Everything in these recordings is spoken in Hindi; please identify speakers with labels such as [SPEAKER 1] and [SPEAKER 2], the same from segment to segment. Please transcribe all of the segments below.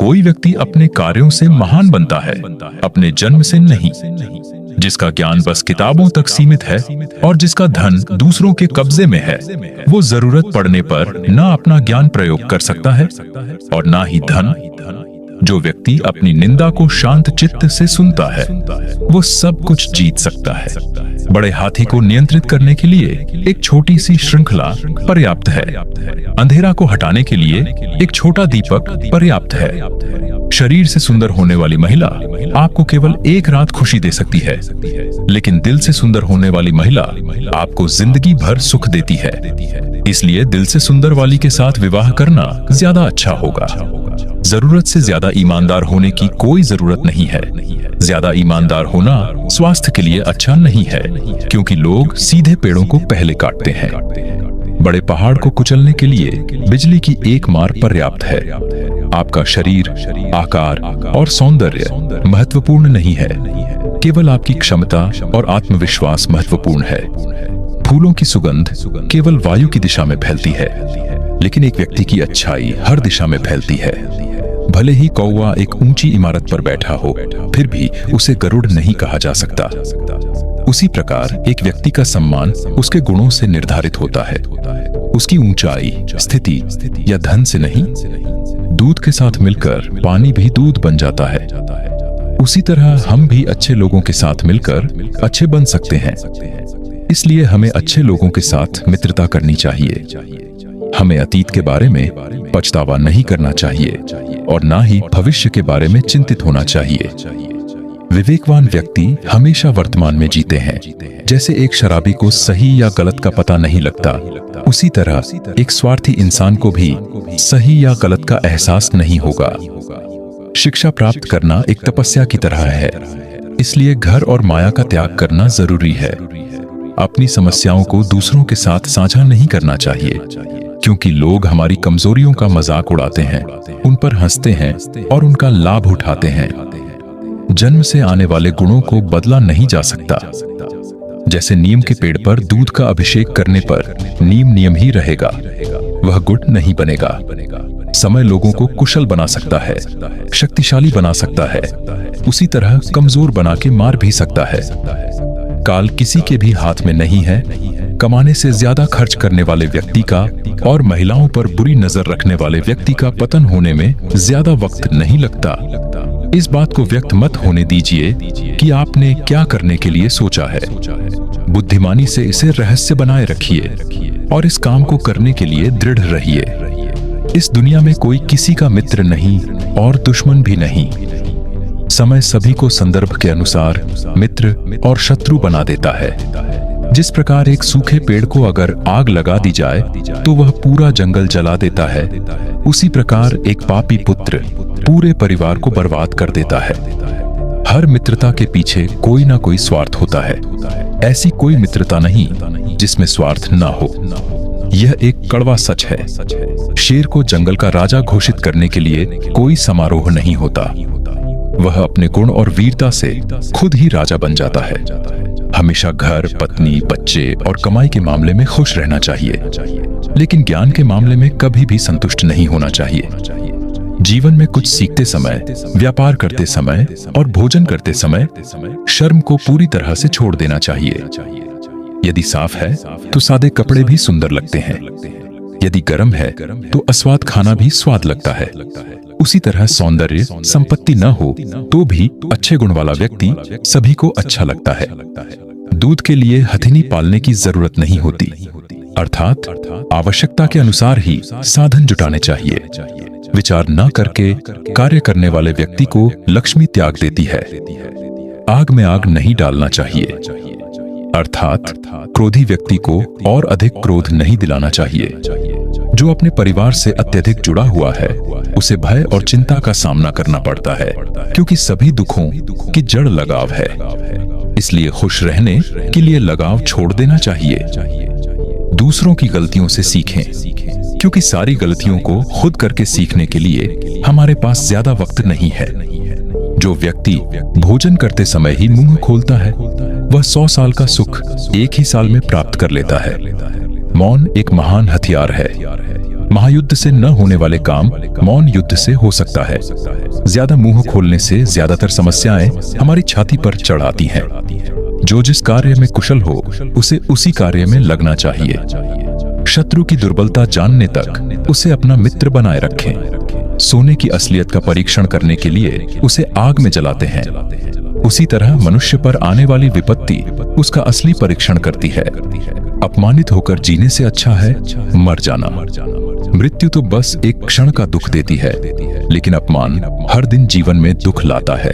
[SPEAKER 1] कोई व्यक्ति अपने कार्यों से महान बनता है, अपने जन्म से नहीं। जिसका ज्ञान बस किताबों तक सीमित है और जिसका धन दूसरों के कब्जे में है, वो जरूरत पड़ने पर ना अपना ज्ञान प्रयोग कर सकता है और ना ही धन। जो व्यक्ति अपनी निंदा को शांत चित्त से सुनता है, वो सब कुछ जीत सकता है। बड़े हाथी को नियंत्रित करने के लिए एक छोटी सी श्रृंखला पर्याप्त है। अंधेरा को हटाने के लिए एक छोटा दीपक पर्याप्त है। शरीर से सुंदर होने वाली महिला आपको केवल एक रात खुशी दे सकती है, लेकिन दिल से सुंदर होने वाली महिला आपको जिंदगी भर सुख देती है। इसलिए दिल से सुंदर वाली के साथ विवाह करना ज्यादा अच्छा होगा। जरूरत से ज्यादा ईमानदार होने की कोई जरूरत नहीं है। ज्यादा ईमानदार होना स्वास्थ्य के लिए अच्छा नहीं है, क्योंकि लोग सीधे पेड़ों को पहले काटते हैं। बड़े पहाड़ को कुचलने के लिए बिजली की एक मार पर्याप्त है। आपका शरीर, आकार और सौंदर्य महत्वपूर्ण नहीं है, केवल आपकी क्षमता और आत्मविश्वास महत्वपूर्ण है। फूलों की सुगंध केवल वायु की दिशा में फैलती है, लेकिन एक व्यक्ति की अच्छाई हर दिशा में फैलती है। भले ही कौवा एक ऊंची इमारत पर बैठा हो, फिर भी उसे गरुड़ नहीं कहा जा सकता। उसी प्रकार एक व्यक्ति का सम्मान उसके गुणों से निर्धारित होता है, उसकी ऊंचाई, स्थिति या धन से नहीं। दूध के साथ मिलकर पानी भी दूध बन जाता है। उसी तरह हम भी अच्छे लोगों के साथ मिलकर अच्छे बन सकते हैं। इसलिए हमें अच्छे लोगों के साथ मित्रता करनी चाहिए। हमें अतीत के बारे में पछतावा नहीं करना चाहिए और ना ही भविष्य के बारे में चिंतित होना चाहिए। विवेकवान व्यक्ति हमेशा वर्तमान में जीते हैं। जैसे एक शराबी को सही या गलत का पता नहीं लगता, उसी तरह एक स्वार्थी इंसान को भी सही या गलत का एहसास नहीं होगा। शिक्षा प्राप्त करना एक तपस्या की तरह है, इसलिए घर और माया का त्याग करना जरूरी है। अपनी समस्याओं को दूसरों के साथ साझा नहीं करना चाहिए, क्योंकि लोग हमारी कमजोरियों का मजाक उड़ाते हैं, उन पर हंसते हैं और उनका लाभ उठाते हैं। जन्म से आने वाले गुणों को बदला नहीं जा सकता। जैसे नीम के पेड़ पर दूध का अभिषेक करने पर नीम नियम ही रहेगा, वह गुड़ नहीं बनेगा। समय लोगों को कुशल बना सकता है, शक्तिशाली बना सकता है, उसी तरह कमजोर बना के मार भी सकता है। काल किसी के भी हाथ में नहीं है। कमाने से ज्यादा खर्च करने वाले व्यक्ति का और महिलाओं पर बुरी नजर रखने वाले व्यक्ति का पतन होने में ज्यादा वक्त नहीं लगता। इस बात को व्यक्त मत होने दीजिए कि आपने क्या करने के लिए सोचा है। बुद्धिमानी से इसे रहस्य बनाए रखिए और इस काम को करने के लिए दृढ़ रहिए। इस दुनिया में कोई किसी का मित्र नहीं और दुश्मन भी नहीं। समय सभी को संदर्भ के अनुसार मित्र और शत्रु बना देता है। जिस प्रकार एक सूखे पेड़ को अगर आग लगा दी जाए तो वह पूरा जंगल जला देता है, उसी प्रकार एक पापी पुत्र पूरे परिवार को बर्बाद कर देता है। हर मित्रता के पीछे कोई ना कोई स्वार्थ होता है। ऐसी कोई मित्रता नहीं जिसमें स्वार्थ ना हो। यह एक कड़वा सच है। शेर को जंगल का राजा घोषित करने के लिए कोई समारोह नहीं होता। वह अपने गुण और वीरता से खुद ही राजा बन जाता है। हमेशा घर, पत्नी, बच्चे और कमाई के मामले में खुश रहना चाहिए, लेकिन ज्ञान के मामले में कभी भी संतुष्ट नहीं होना चाहिए। जीवन में कुछ सीखते समय, व्यापार करते समय और भोजन करते समय शर्म को पूरी तरह से छोड़ देना चाहिए। यदि साफ है तो सादे कपड़े भी सुंदर लगते हैं। यदि गर्म है तो अस्वाद खाना भी स्वाद लगता है। उसी तरह सौंदर्य संपत्ति न हो तो भी अच्छे गुण वाला व्यक्ति सभी को अच्छा लगता है। दूध के लिए हथिनी पालने की जरूरत नहीं होती, अर्थात आवश्यकता के अनुसार ही साधन जुटाने चाहिए। विचार न करके कार्य करने वाले व्यक्ति को लक्ष्मी त्याग देती है। आग में आग नहीं डालना चाहिए, अर्थात क्रोधी व्यक्ति को और अधिक क्रोध नहीं दिलाना चाहिए। जो अपने परिवार से अत्यधिक जुड़ा हुआ है उसे भय और चिंता का सामना करना पड़ता है, क्योंकि सभी दुखों की जड़ लगाव है। इसलिए खुश रहने के लिए लगाव छोड़ देना चाहिए। दूसरों की गलतियों से सीखें, क्योंकि सारी गलतियों को खुद करके सीखने के लिए हमारे पास ज्यादा वक्त नहीं है। जो व्यक्ति भोजन करते समय ही मुंह खोलता है वह 100 साल का सुख एक ही साल में प्राप्त कर लेता है। मौन एक महान हथियार है। महायुद्ध से न होने वाले काम मौन युद्ध से हो सकता है। ज्यादा मुंह खोलने से ज्यादातर समस्याएं हमारी छाती पर चढ़ आती हैं। जो जिस कार्य में कुशल हो उसे उसी कार्य में लगना चाहिए। शत्रु की दुर्बलता जानने तक उसे अपना मित्र बनाए रखें। सोने की असलियत का परीक्षण करने के लिए उसे आग में जलाते हैं। उसी तरह मनुष्य पर आने वाली विपत्ति उसका असली परीक्षण करती है। अपमानित होकर जीने से अच्छा है मर जाना। मृत्यु तो बस एक क्षण का दुख देती है, लेकिन अपमान हर दिन जीवन में दुख लाता है।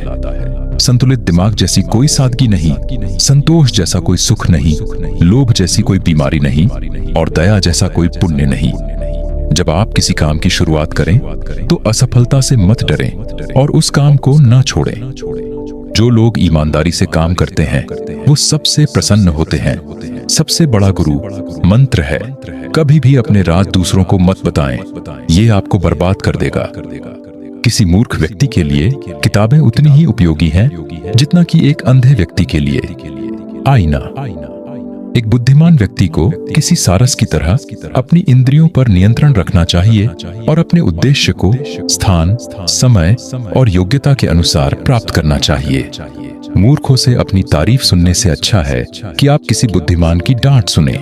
[SPEAKER 1] संतुलित दिमाग जैसी कोई सादगी नहीं, संतोष जैसा कोई सुख नहीं, लोभ जैसी कोई बीमारी नहीं और दया जैसा कोई पुण्य नहीं। जब आप किसी काम की शुरुआत करें तो असफलता से मत डरें और उस काम को न छोड़ें। जो लोग ईमानदारी से काम करते हैं वो सबसे प्रसन्न होते हैं। सबसे बड़ा गुरु मंत्र है, कभी भी अपने राज दूसरों को मत बताएं, ये आपको बर्बाद कर देगा। किसी मूर्ख व्यक्ति के लिए किताबें उतनी ही उपयोगी हैं जितना कि एक अंधे व्यक्ति के लिए आईना। एक बुद्धिमान व्यक्ति को किसी सारस की तरह अपनी इंद्रियों पर नियंत्रण रखना चाहिए और अपने उद्देश्य को स्थान, समय और योग्यता के अनुसार प्राप्त करना चाहिए। मूर्खों से अपनी तारीफ सुनने से अच्छा है कि आप किसी बुद्धिमान की डांट सुने।